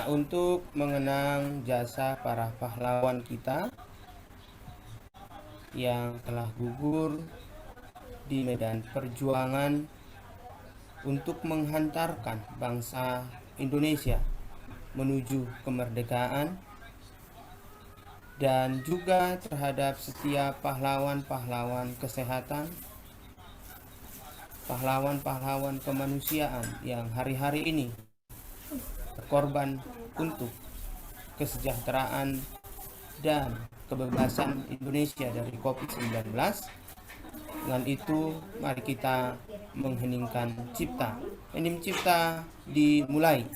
untuk mengenang jasa para pahlawan kita yang telah gugur di medan perjuangan untuk menghantarkan bangsa Indonesia menuju kemerdekaan, dan juga terhadap setiap pahlawan-pahlawan kesehatan, pahlawan-pahlawan kemanusiaan yang hari-hari ini berkorban untuk kesejahteraan dan kebebasan Indonesia dari COVID-19. Dengan itu, mari kita mengheningkan cipta. Hening cipta dimulai.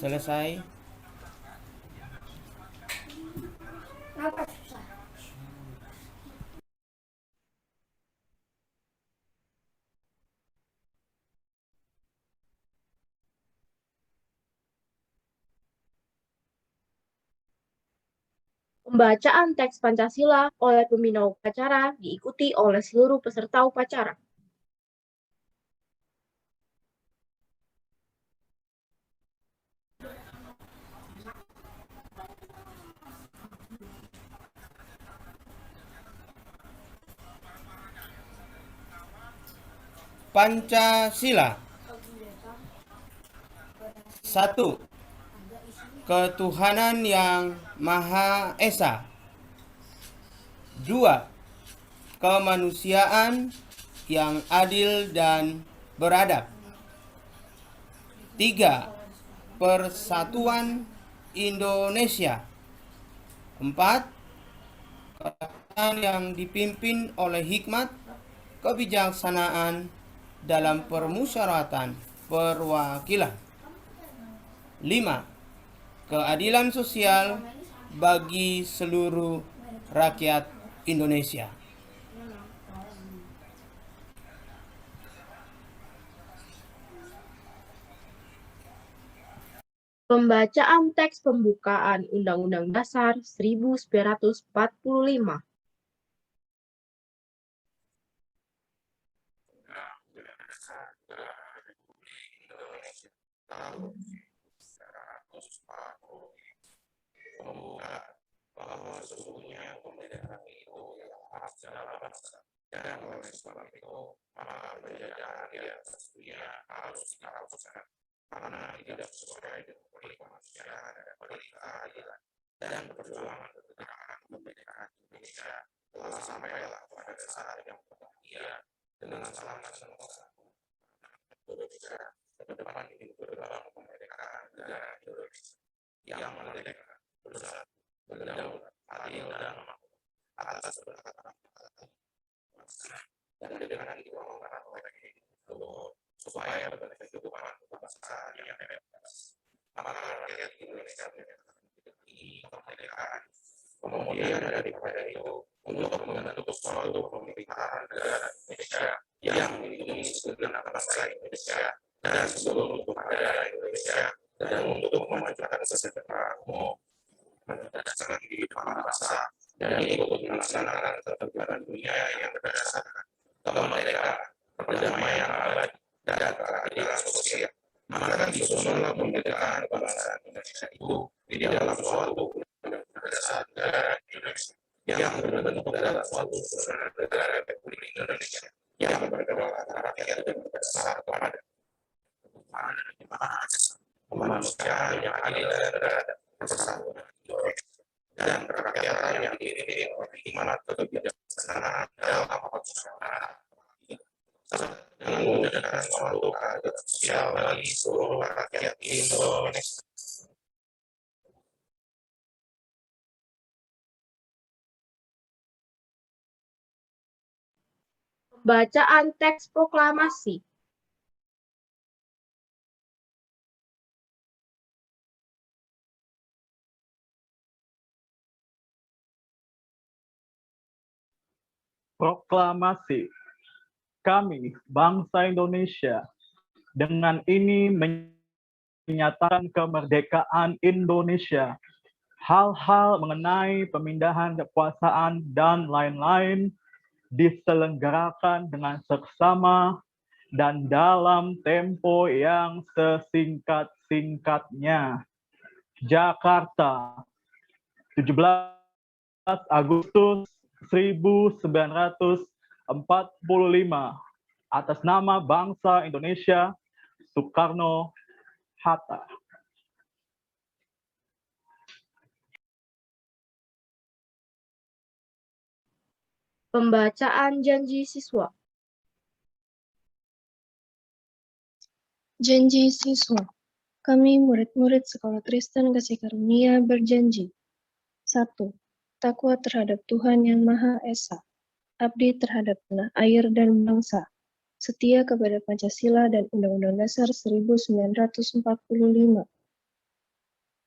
Selesai. Pembacaan teks Pancasila oleh pembina upacara diikuti oleh seluruh peserta upacara. Pancasila. 1. Ketuhanan yang Maha Esa. 2. Kemanusiaan yang adil dan beradab. 3. Persatuan Indonesia. 4. Kerajaan yang dipimpin oleh hikmat, kebijaksanaan dalam permusyawaratan perwakilan. 5. Keadilan sosial bagi seluruh rakyat Indonesia. Pembacaan teks pembukaan Undang-Undang Dasar 1945. Pembuka bahwa sesungguhnya kemerdekaan itu adalah hak segala bangsa, dan oleh sebab itu maka penjajahan di atas dunia harus dihapuskan karena tidak sesuai dengan prinsip kemanusiaan dan prinsip keadilan, dan perjuangan kemerdekaan Indonesia telah sampailah pada saat yang berbahagia dengan selamat sentosa. Berbicara ke depan ini berbau kemerdekaan negara Indonesia yang merdeka, bersatu, berdaulat, adil dan makmur atas beragam dan dengan dikembangkan oleh itu supaya berkehidupan berbangsa yang bebas. Maka rakyat Indonesia menyatakan ini kemerdekaan Kemudian daripada itu, untuk membentuk suatu pemerintahan negara Indonesia yang melindungi segenap bangsa Indonesia dan seluruh kepada Indonesia, dan untuk memajukan kesejahteraan umum, berdasarkan kehidupan bangsa, dan ikut melaksanakan ketertiban dunia yang berdasarkan kemerdekaan, perdamaian abadi, dan keadilan sosial. Maka disusunlah pemerintahan bangsa Indonesia itu di dalam suatu berdasar negara Indonesia yang berbentuk dalam suatu negara Republik Indonesia yang berkedaulatan rakyat dan berdasar pada kemanusiaan yang adil dan beradab, persatuan dan kerakyatan yang diiringi oleh hikmat kebijaksanaan dalam masyarakat, dengan mewujudkan suatu keadilan sosial bagi seluruh rakyat Indonesia. Pembacaan teks proklamasi. Proklamasi. Kami, bangsa Indonesia, dengan ini menyatakan kemerdekaan Indonesia. Hal-hal mengenai pemindahan kekuasaan dan lain-lain diselenggarakan dengan seksama dan dalam tempo yang sesingkat-singkatnya. Jakarta, 17 Agustus 1945, atas nama bangsa Indonesia, Soekarno-Hatta. Pembacaan janji siswa. Janji siswa. Kami murid-murid Sekolah Kristen Kasih Karunia berjanji. 1. Takwa terhadap Tuhan Yang Maha Esa. Abdi terhadap tanah air dan bangsa. Setia kepada Pancasila dan Undang-Undang Dasar 1945.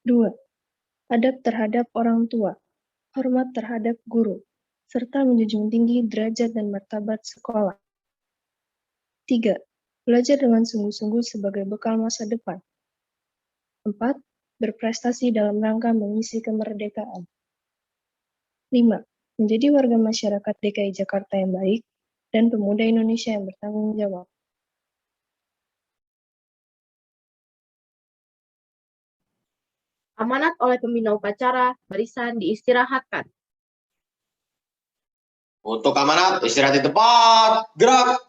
2. Adab terhadap orang tua. Hormat terhadap guru. Serta menjunjung tinggi derajat dan martabat sekolah. 3. Belajar dengan sungguh-sungguh sebagai bekal masa depan. 4. Berprestasi dalam rangka mengisi kemerdekaan. 5. Menjadi warga masyarakat DKI Jakarta yang baik dan pemuda Indonesia yang bertanggung jawab. Amanat oleh pembina upacara, barisan diistirahatkan. Untuk amanat, istirahat di tempat, gerak.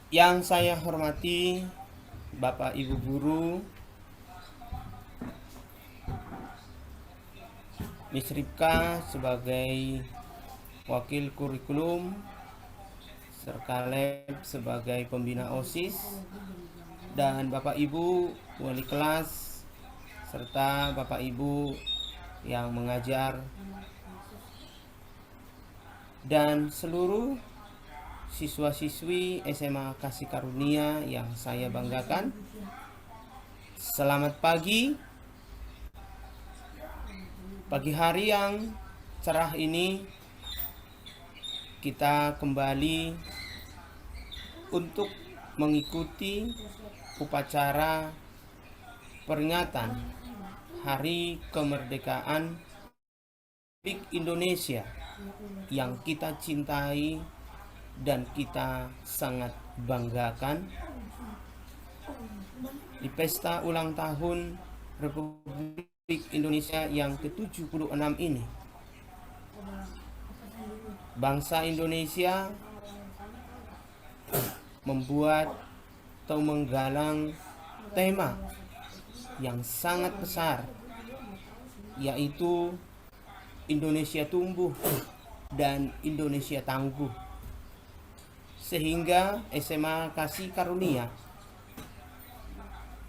Yang saya hormati Bapak Ibu Guru, Miss Ripka sebagai wakil kurikulum, Serkaleb sebagai pembina OSIS, dan Bapak Ibu wali kelas, serta Bapak Ibu yang mengajar, dan seluruh siswa-siswi SMA Kasih Karunia yang saya banggakan. Selamat pagi. Pagi hari yang cerah ini kita kembali untuk mengikuti upacara peringatan Hari Kemerdekaan Republik Indonesia yang kita cintai dan kita sangat banggakan di pesta ulang tahun Republik Indonesia yang ke-76 ini. Bangsa Indonesia membuat atau menggalang tema yang sangat besar, yaitu Indonesia tumbuh dan Indonesia tangguh. Sehingga SMA Kasih Karunia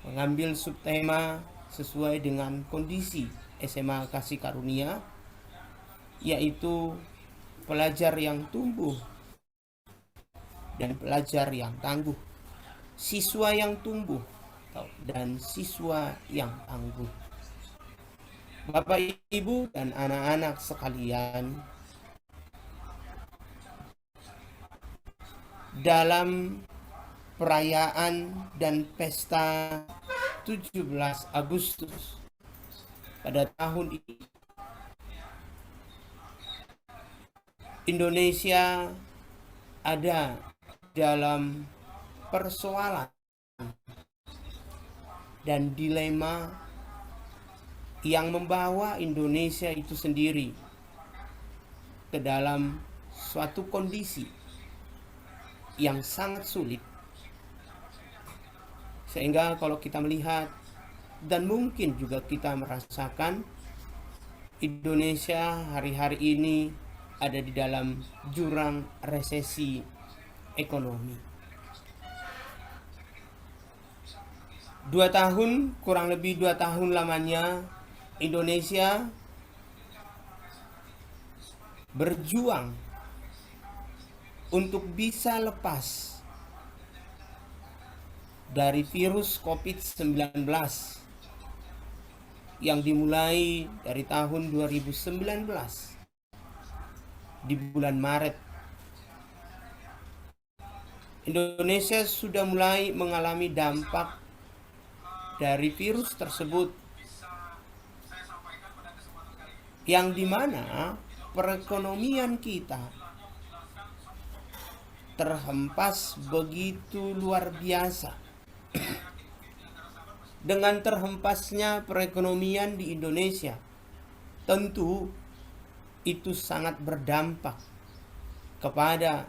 mengambil subtema sesuai dengan kondisi SMA Kasih Karunia, yaitu pelajar yang tumbuh dan pelajar yang tangguh. Siswa yang tumbuh dan siswa yang tangguh. Bapak, Ibu, dan anak-anak sekalian, dalam perayaan dan pesta 17 Agustus pada tahun ini, Indonesia ada dalam persoalan dan dilema yang membawa Indonesia itu sendiri ke dalam suatu kondisi yang sangat sulit. Sehingga kalau kita melihat dan mungkin juga kita merasakan, Indonesia hari-hari ini ada di dalam jurang resesi ekonomi. 2 tahun, kurang lebih 2 tahun lamanya Indonesia berjuang untuk bisa lepas dari virus COVID-19 yang dimulai dari tahun 2019 di bulan Maret. Indonesia sudah mulai mengalami dampak dari virus tersebut, yang dimana perekonomian kita terhempas begitu luar biasa. Dengan terhempasnya perekonomian di Indonesia, tentu itu sangat berdampak kepada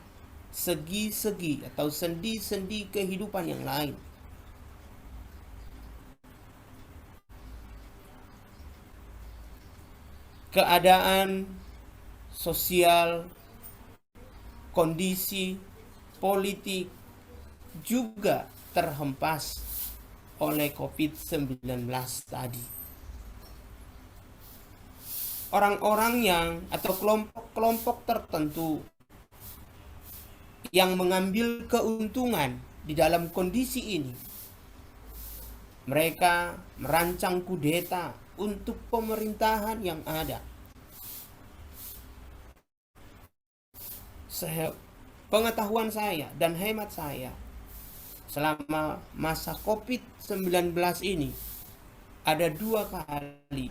segi-segi atau sendi-sendi kehidupan yang lain. Keadaan sosial, kondisi politik juga terhempas oleh COVID-19 tadi. Orang-orang yang atau kelompok-kelompok tertentu yang mengambil keuntungan di dalam kondisi ini, mereka merancang kudeta untuk pemerintahan yang ada. Pengetahuan saya dan hemat saya, selama masa COVID-19 ini ada 2 kali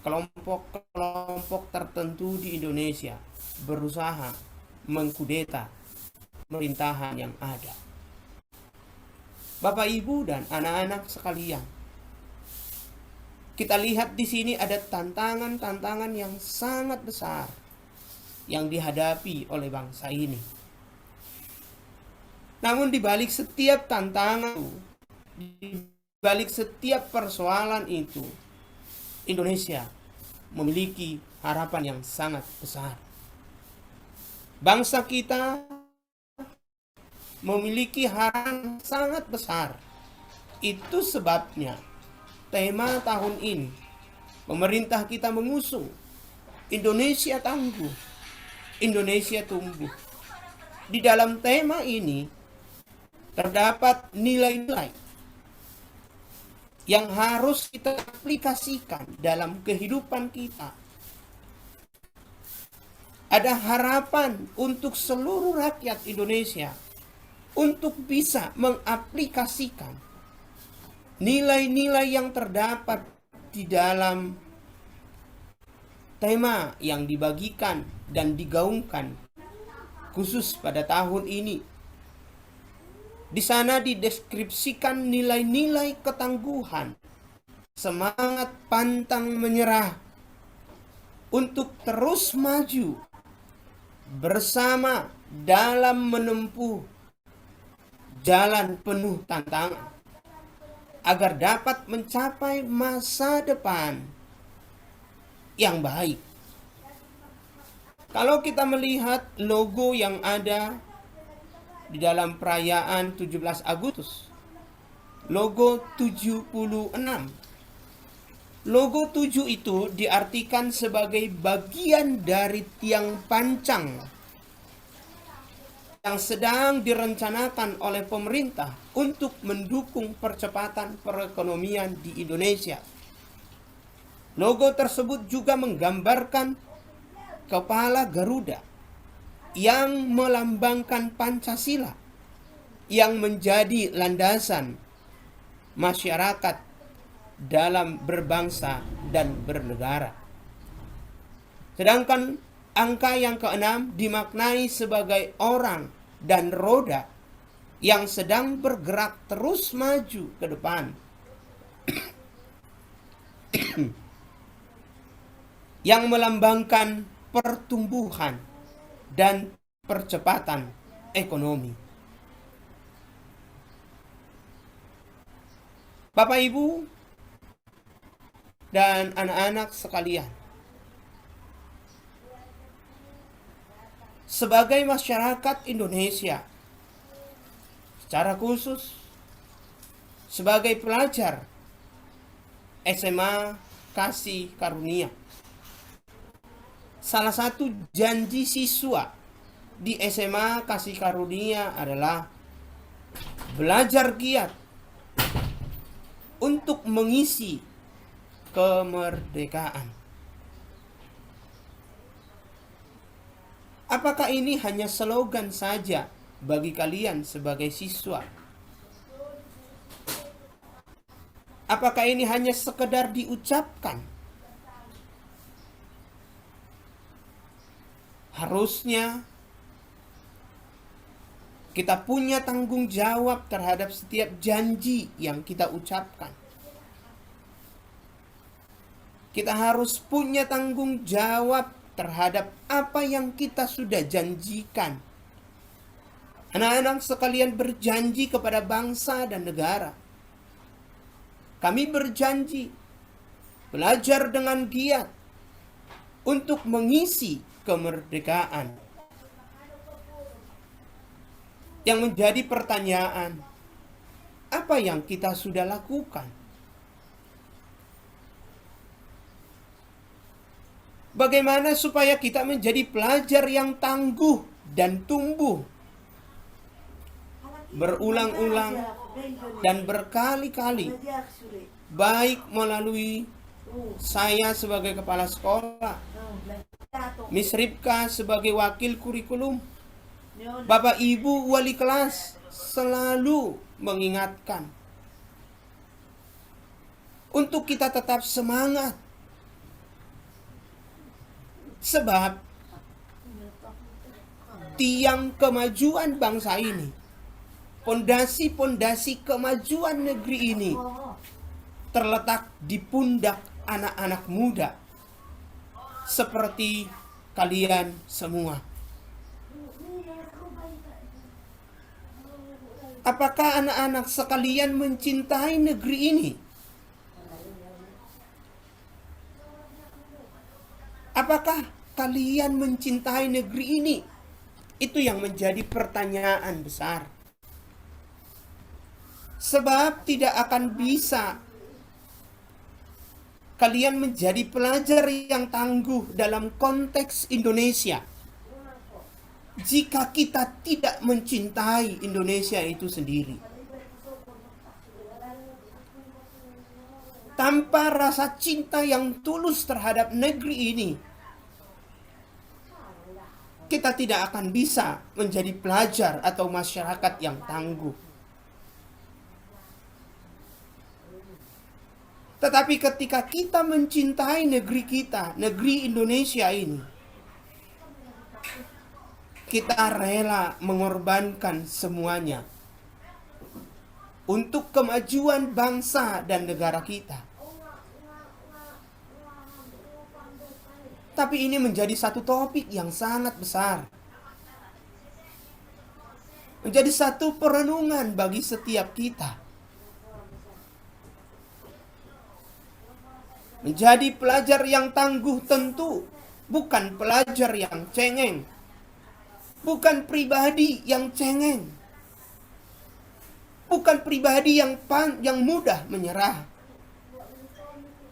kelompok-kelompok tertentu di Indonesia berusaha mengkudeta pemerintahan yang ada. Bapak, Ibu, dan anak-anak sekalian, kita lihat di sini ada tantangan-tantangan yang sangat besar yang dihadapi oleh bangsa ini. Namun di balik setiap tantangan, di balik setiap persoalan itu, Indonesia memiliki harapan yang sangat besar. Bangsa kita memiliki harapan sangat besar. Itu sebabnya tema tahun ini pemerintah kita mengusung Indonesia Tangguh, Indonesia Tumbuh. Di dalam tema ini terdapat nilai-nilai yang harus kita aplikasikan dalam kehidupan kita. Ada harapan untuk seluruh rakyat Indonesia untuk bisa mengaplikasikan nilai-nilai yang terdapat di dalam tema yang dibagikan dan digaungkan khusus pada tahun ini. Di sana dideskripsikan nilai-nilai ketangguhan, semangat pantang menyerah untuk terus maju bersama dalam menempuh jalan penuh tantangan agar dapat mencapai masa depan yang baik. Kalau kita melihat logo yang ada di dalam perayaan 17 Agustus, logo 76. Logo 7 itu diartikan sebagai bagian dari tiang pancang yang sedang direncanakan oleh pemerintah untuk mendukung percepatan perekonomian di Indonesia. Logo tersebut juga menggambarkan kepala Garuda yang melambangkan Pancasila yang menjadi landasan masyarakat dalam berbangsa dan bernegara. Sedangkan angka yang keenam dimaknai sebagai orang dan roda yang sedang bergerak terus maju ke depan. Yang melambangkan pertumbuhan dan percepatan ekonomi. Bapak, Ibu, dan anak-anak sekalian, sebagai masyarakat Indonesia, secara khusus sebagai pelajar SMA Kasih Karunia, salah satu janji siswa di SMA Kasih Karunia adalah belajar giat untuk mengisi kemerdekaan. Apakah ini hanya slogan saja bagi kalian sebagai siswa? Apakah ini hanya sekedar diucapkan? Harusnya kita punya tanggung jawab terhadap setiap janji yang kita ucapkan. Kita harus punya tanggung jawab terhadap apa yang kita sudah janjikan. Anak-anak sekalian berjanji kepada bangsa dan negara. Kami berjanji belajar dengan giat untuk mengisi kemerdekaan. Yang menjadi pertanyaan, apa yang kita sudah lakukan? Bagaimana supaya kita menjadi pelajar yang tangguh dan tumbuh? Berulang-ulang dan berkali-kali, baik melalui saya sebagai kepala sekolah, Miss Ripka sebagai wakil kurikulum, Bapak Ibu wali kelas selalu mengingatkan untuk kita tetap semangat. Sebab tiang kemajuan bangsa ini, pondasi-pondasi kemajuan negeri ini terletak di pundak anak-anak muda seperti kalian semua. Apakah anak-anak sekalian mencintai negeri ini? Apakah kalian mencintai negeri ini? Itu yang menjadi pertanyaan besar. Sebab tidak akan bisa kalian menjadi pelajar yang tangguh dalam konteks Indonesia jika kita tidak mencintai Indonesia itu sendiri. Tanpa rasa cinta yang tulus terhadap negeri ini, kita tidak akan bisa menjadi pelajar atau masyarakat yang tangguh. Tetapi ketika kita mencintai negeri kita, negeri Indonesia ini, kita rela mengorbankan semuanya untuk kemajuan bangsa dan negara kita. Tapi ini menjadi satu topik yang sangat besar. Menjadi satu perenungan bagi setiap kita. Menjadi pelajar yang tangguh tentu bukan pelajar yang cengeng. Bukan pribadi yang cengeng. Bukan pribadi yang mudah menyerah.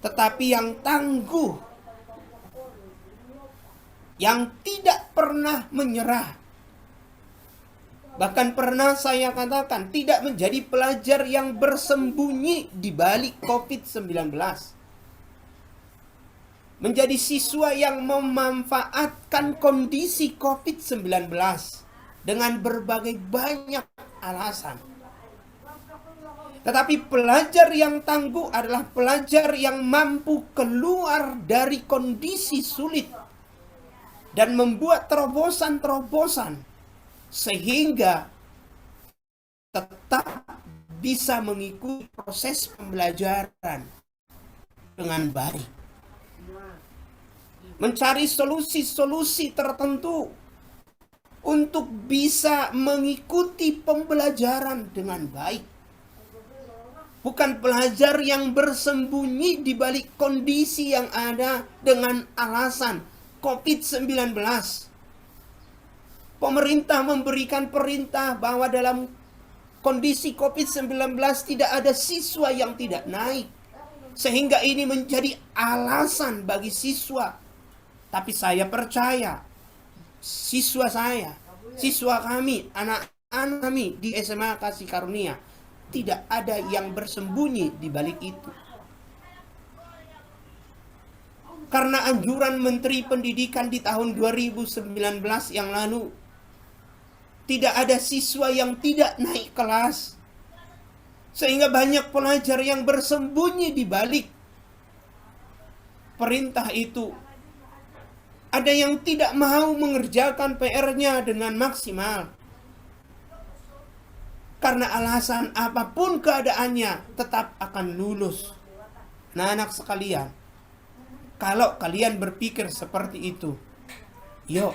Tetapi yang tangguh, yang tidak pernah menyerah, Bahkan pernah saya katakan, tidak menjadi pelajar yang bersembunyi di balik COVID-19. Menjadi siswa yang memanfaatkan kondisi COVID-19 dengan berbagai banyak alasan. Tetapi pelajar yang tangguh adalah pelajar yang mampu keluar dari kondisi sulit dan membuat terobosan-terobosan sehingga tetap bisa mengikuti proses pembelajaran dengan baik. Mencari solusi-solusi tertentu untuk bisa mengikuti pembelajaran dengan baik. Bukan pelajar yang bersembunyi di balik kondisi yang ada dengan alasan COVID-19. Pemerintah memberikan perintah bahwa dalam kondisi COVID-19 tidak ada siswa yang tidak naik. Sehingga ini menjadi alasan bagi siswa. Tapi saya percaya, siswa saya, siswa kami, anak-anak kami di SMA Kasih Karunia, tidak ada yang bersembunyi di balik itu. Karena anjuran Menteri Pendidikan di tahun 2019 yang lalu, tidak ada siswa yang tidak naik kelas. Sehingga banyak pelajar yang bersembunyi di balik perintah itu. Ada yang tidak mau mengerjakan PR-nya dengan maksimal. Karena alasan apapun keadaannya tetap akan lulus. Nah, anak sekalian, kalau kalian berpikir seperti itu, yuk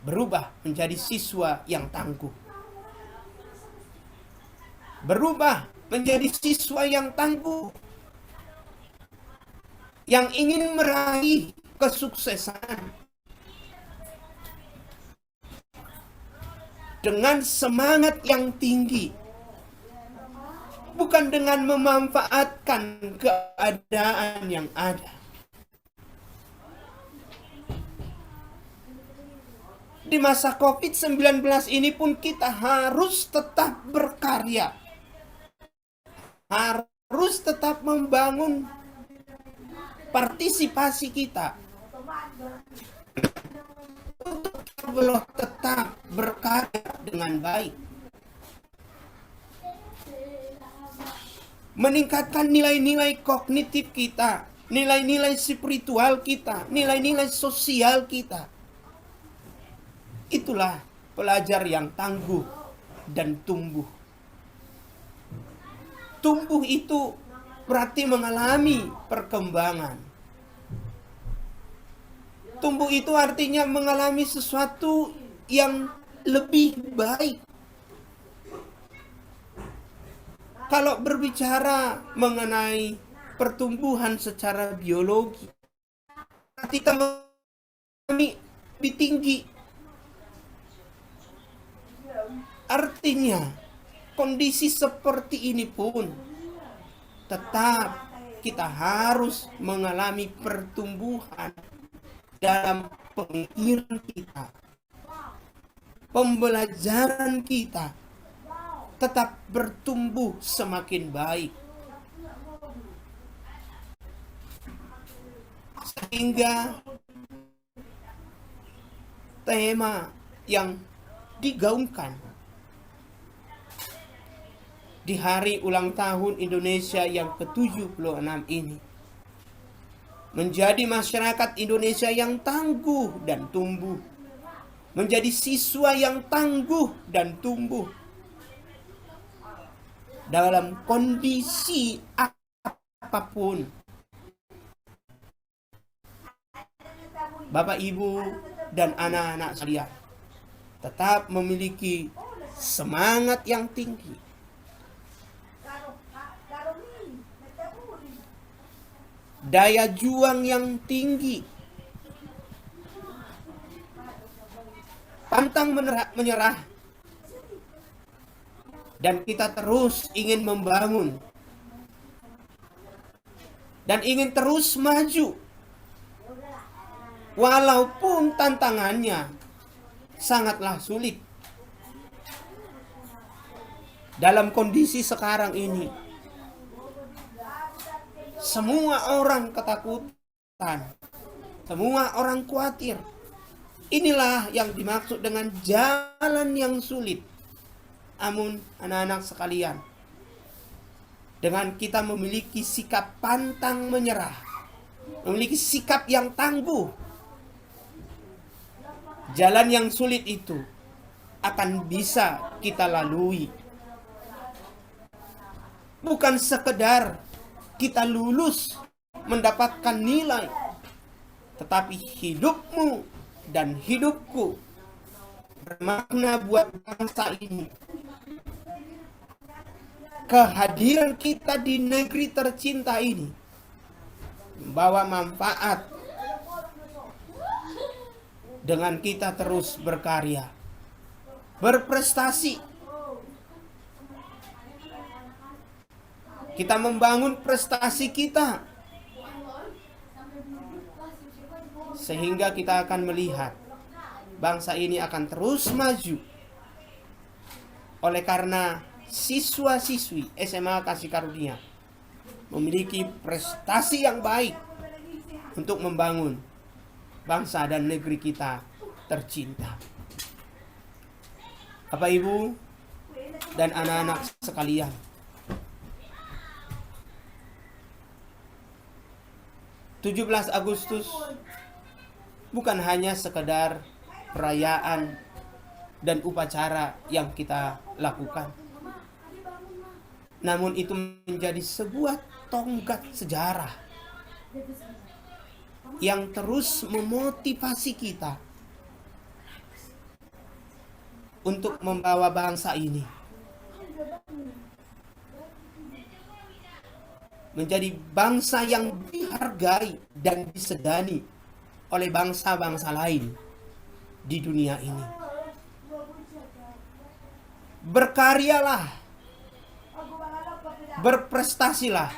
berubah menjadi siswa yang tangguh. Berubah menjadi siswa yang tangguh. Yang ingin meraih kesuksesan. Dengan semangat yang tinggi. Bukan dengan memanfaatkan keadaan yang ada. Di masa COVID-19 ini pun kita harus tetap berkarya. Harus tetap membangun partisipasi kita. Untuk tetap berkarya dengan baik. Meningkatkan nilai-nilai kognitif kita. Nilai-nilai spiritual kita. Nilai-nilai sosial kita. Itulah pelajar yang tangguh dan tumbuh. Tumbuh itu berarti mengalami perkembangan. Tumbuh itu artinya mengalami sesuatu yang lebih baik. Kalau berbicara mengenai pertumbuhan secara biologi, kita mengalami lebih tinggi. Artinya, kondisi seperti ini pun tetap kita harus mengalami pertumbuhan dalam pemikiran kita. Pembelajaran kita tetap bertumbuh semakin baik. Sehingga tema yang digaungkan di hari ulang tahun Indonesia yang ke-76 ini menjadi masyarakat Indonesia yang tangguh dan tumbuh, menjadi siswa yang tangguh dan tumbuh dalam kondisi apapun. Bapak, Ibu, dan anak-anak sekalian tetap memiliki semangat yang tinggi, daya juang yang tinggi, pantang menyerah, dan kita terus ingin membangun dan ingin terus maju walaupun tantangannya sangatlah sulit. Dalam kondisi sekarang ini, semua orang ketakutan, semua orang khawatir. Inilah yang dimaksud dengan jalan yang sulit. Namun anak-anak sekalian, dengan kita memiliki sikap pantang menyerah, memiliki sikap yang tangguh, jalan yang sulit itu akan bisa kita lalui. Bukan sekedar kita lulus mendapatkan nilai, tetapi hidupmu dan hidupku bermakna buat bangsa ini. Kehadiran kita di negeri tercinta ini membawa manfaat dengan kita terus berkarya, berprestasi. Kita membangun prestasi kita, sehingga kita akan melihat bangsa ini akan terus maju. Oleh karena siswa-siswi SMA Kasih Karunia memiliki prestasi yang baik untuk membangun bangsa dan negeri kita tercinta. Bapak, Ibu, dan anak-anak sekalian, Agustus bukan hanya sekedar perayaan dan upacara yang kita lakukan, namun itu menjadi sebuah tonggak sejarah yang terus memotivasi kita untuk membawa bangsa ini menjadi bangsa yang dihargai dan disegani oleh bangsa-bangsa lain di dunia ini. Berkaryalah, berprestasilah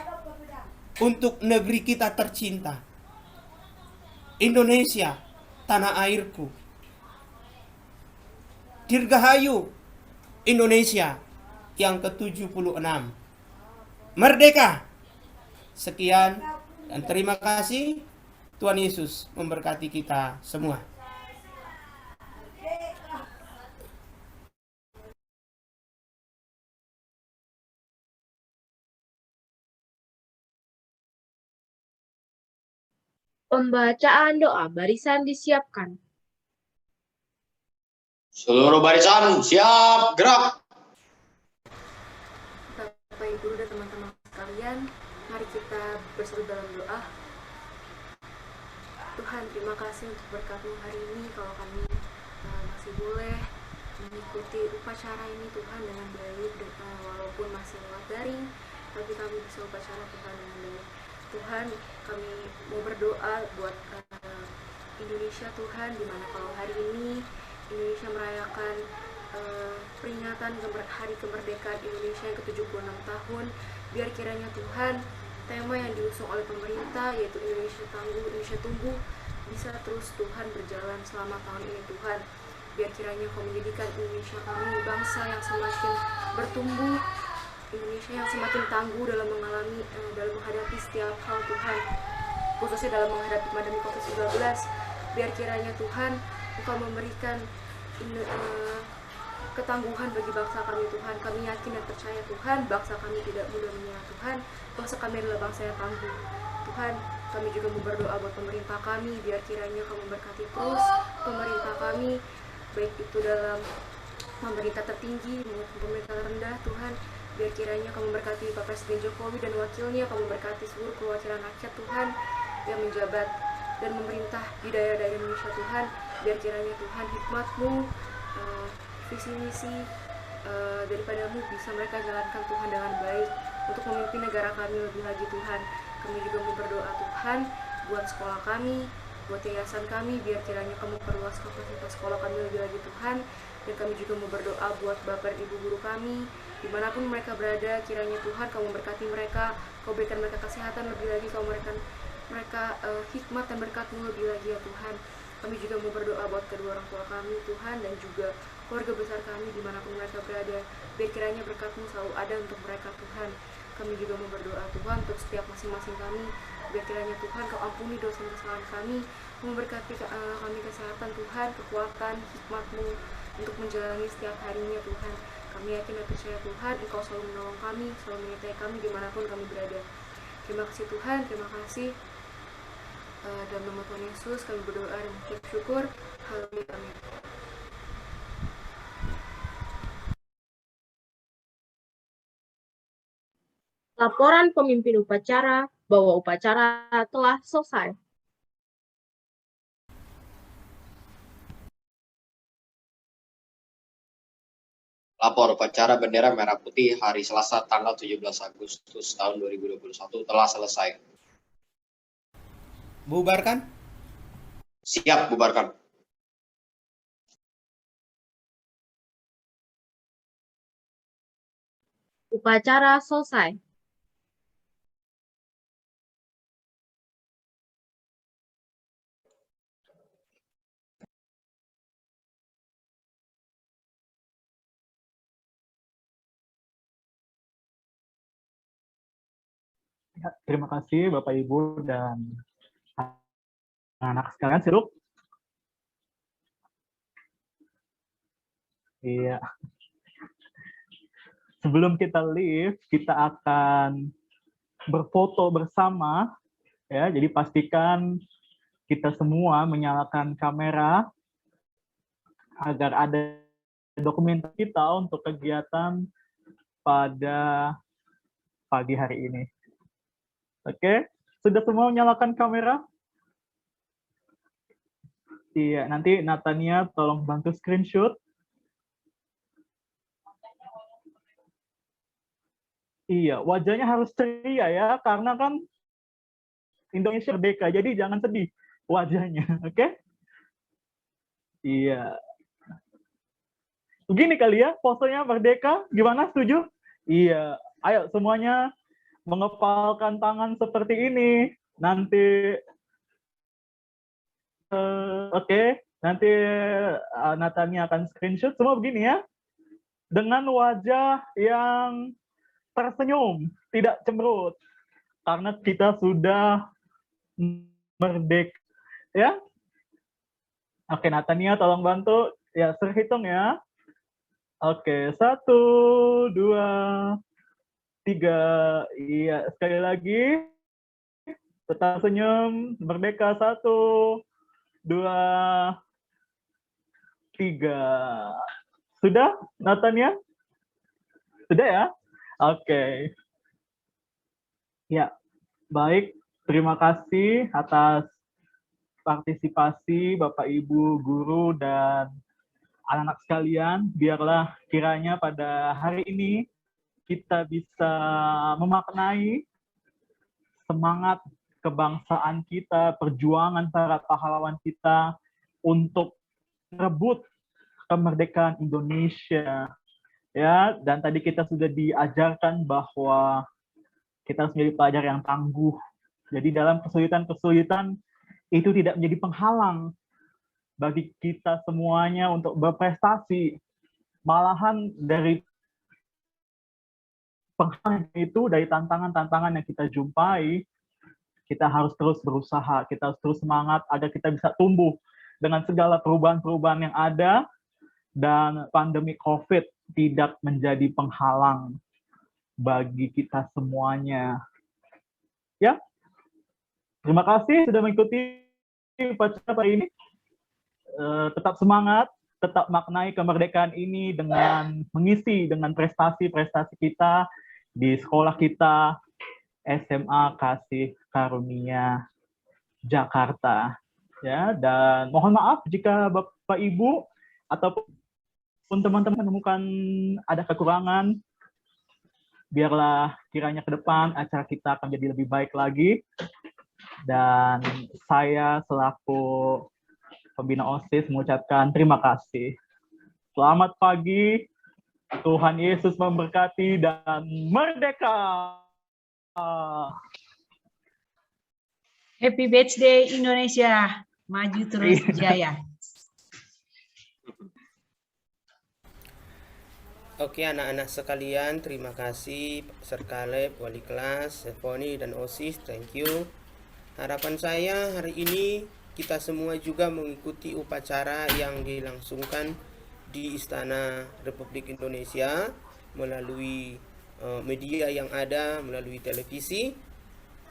untuk negeri kita tercinta, Indonesia, tanah airku. Dirgahayu Indonesia yang ke-76. Merdeka! Sekian dan terima kasih. Tuhan Yesus memberkati kita semua. Pembacaan doa barisan disiapkan. Seluruh barisan siap gerak. Bapak Ibu dan teman-teman sekalian, mari kita bersatu dalam doa. Tuhan, terima kasih untuk berkat-Mu hari ini. Kalau kami masih boleh mengikuti upacara ini Tuhan dengan baik, walaupun masih lewat daring, tapi kami bisa upacara Tuhan dengan baik. Tuhan, kami mau berdoa buat Indonesia Tuhan, dimana kalau hari ini Indonesia merayakan peringatan Hari Kemerdekaan Indonesia yang ke-76 tahun. Biar kiranya Tuhan, tema yang diusung oleh pemerintah yaitu Indonesia Tangguh, Indonesia Tumbuh bisa terus Tuhan berjalan selama tahun ini Tuhan. Biar kiranya Kau menjadikan Indonesia kami bangsa yang semakin bertumbuh, Indonesia yang semakin tangguh dalam menghadapi setiap hal Tuhan, khususnya dalam menghadapi pandemi COVID-19. Biar kiranya Tuhan Engkau memberikan ketangguhan bagi bangsa kami Tuhan. Kami yakin dan percaya Tuhan, bangsa kami tidak mudah menyerah Tuhan. Bangsa kami adalah bangsa yang tangguh Tuhan. Kami juga mau berdoa buat pemerintah kami, biar kiranya Kau memberkati terus pemerintah kami, baik itu dalam pemerintah tertinggi maupun pemerintah rendah Tuhan. Biar kiranya Kau memberkati Pak Presiden Jokowi dan wakilnya, Kau memberkati seluruh perwakilan rakyat Tuhan yang menjabat dan memerintah di daerah-daerah Indonesia Tuhan. Biar kiranya Tuhan hikmat-Mu, visi misi daripada-Mu bisa mereka jalankan Tuhan dengan baik untuk memimpin negara kami lebih lagi Tuhan. Kami juga mau berdoa Tuhan buat sekolah kami, buat yayasan kami, biar kiranya Kamu perluas kapasitas sekolah kami lebih lagi Tuhan. Dan kami juga mau berdoa buat Bapak dan Ibu guru kami, dimanapun mereka berada, kiranya Tuhan Kau memberkati mereka, Kau berikan mereka kesehatan lebih lagi, Kau berikan mereka hikmat dan berkat-Mu lebih lagi ya Tuhan. Kami juga mau berdoa buat kedua orang tua kami, Tuhan, dan juga keluarga besar kami dimanapun mereka berada. Biar kiranya berkat-Mu selalu ada untuk mereka, Tuhan. Kami juga mau berdoa, Tuhan, untuk setiap masing-masing kami. Biar kiranya Tuhan Kau ampuni dosa dan kesalahan kami, memberkati kami kesehatan, Tuhan, kekuatan, hikmat-Mu untuk menjalani setiap harinya, Tuhan. Kami yakin dan percaya, Tuhan, Engkau selalu menolong kami, selalu menyertai kami dimanapun kami berada. Terima kasih, Tuhan, terima kasih. Dalam nama Tuhan Yesus kami berdoa dan mengucap syukur. Haleluya, amin. Laporan pemimpin upacara bahwa upacara telah selesai. Lapor upacara bendera merah putih hari Selasa tanggal 17 Agustus tahun 2021 telah selesai. Bubarkan. Siap, bubarkan. Upacara selesai. Ya, terima kasih Bapak Ibu dan anak sekalian, Siruk. Iya. Sebelum kita leave, kita akan berfoto bersama, ya. Jadi pastikan kita semua menyalakan kamera agar ada dokumen kita untuk kegiatan pada pagi hari ini. Oke, sudah semua menyalakan kamera? Iya, nanti Natania tolong bantu screenshot. Iya, wajahnya harus ceria ya, karena kan Indonesia merdeka, jadi jangan sedih wajahnya, oke? Iya. Begini kali ya, posenya merdeka, gimana, setuju? Iya, ayo semuanya mengepalkan tangan seperti ini. Nanti, oke, nanti Natania akan screenshot, semua begini ya. Dengan wajah yang tersenyum, tidak cemberut. Karena kita sudah merdeka, ya. Oke, Natania tolong bantu. Ya, terhitung ya. Oke, 1, 2, 3. Iya, sekali lagi. Tetap senyum, merdeka. 1, 2, 3. Sudah, Natania? Sudah ya? Oke. Ya, baik. Terima kasih atas partisipasi Bapak, Ibu, guru, dan anak-anak sekalian. Biarlah kiranya pada hari ini kita bisa memaknai semangat kebangsaan kita, perjuangan para pahlawan kita untuk merebut kemerdekaan Indonesia. Ya, dan tadi kita sudah diajarkan bahwa kita harus menjadi pelajar yang tangguh. Jadi dalam kesulitan-kesulitan itu tidak menjadi penghalang bagi kita semuanya untuk berprestasi. Malahan dari penghalang itu, dari tantangan-tantangan yang kita jumpai, kita harus terus berusaha, kita harus terus semangat agar kita bisa tumbuh dengan segala perubahan-perubahan yang ada, dan pandemi COVID tidak menjadi penghalang bagi kita semuanya. Ya, terima kasih sudah mengikuti upacara hari ini. Tetap semangat, tetap maknai kemerdekaan ini dengan mengisi dengan prestasi-prestasi kita di sekolah kita, SMA Kasih Karunia Jakarta. Ya, dan mohon maaf jika Bapak Ibu ataupun teman-teman menemukan ada kekurangan. Biarlah kiranya ke depan acara kita akan jadi lebih baik lagi. Dan saya selaku pembina OSIS mengucapkan terima kasih. Selamat pagi, Tuhan Yesus memberkati dan merdeka! Happy birthday Indonesia. Maju terus jaya. Oke anak-anak sekalian, terima kasih Sir Caleb, Wali Kelas, Sefoni, dan OSIS, thank you. Harapan saya hari ini kita semua juga mengikuti upacara yang dilangsungkan di Istana Republik Indonesia melalui media yang ada, melalui televisi,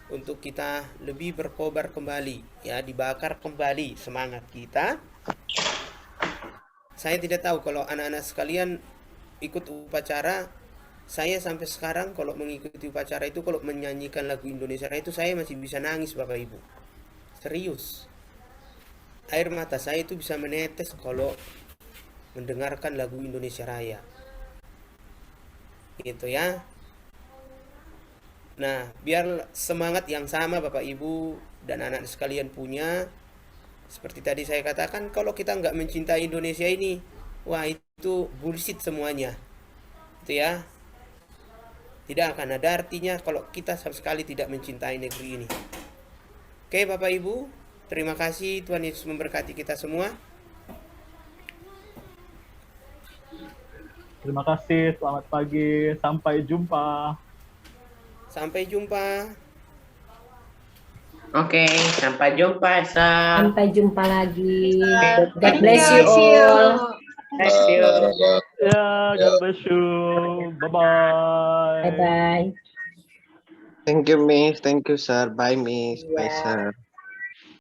untuk kita lebih berkobar kembali, ya, dibakar kembali semangat kita. Saya tidak tahu kalau anak-anak sekalian ikut upacara, saya sampai sekarang kalau mengikuti upacara itu, kalau menyanyikan lagu Indonesia Raya itu saya masih bisa nangis Bapak Ibu. Serius. Air mata saya itu bisa menetes kalau mendengarkan lagu Indonesia Raya. Gitu ya. Nah, biar semangat yang sama Bapak Ibu dan anak sekalian punya. Seperti tadi saya katakan, kalau kita nggak mencintai Indonesia ini, wah itu bullshit semuanya. Itu ya. Tidak akan ada artinya kalau kita sama sekali tidak mencintai negeri ini. Oke Bapak Ibu, terima kasih, Tuhan Yesus memberkati kita semua. Terima kasih, selamat pagi, sampai jumpa. Sampai jumpa. Oke, sampai jumpa, Sa. Sampai jumpa lagi. God Thank bless you, you see you. all. Bless you. Ya, God bless you. Bye-bye. Bye-bye. Thank you, Miss. Thank you, sir. Bye, Miss. Bye, Yeah. sir.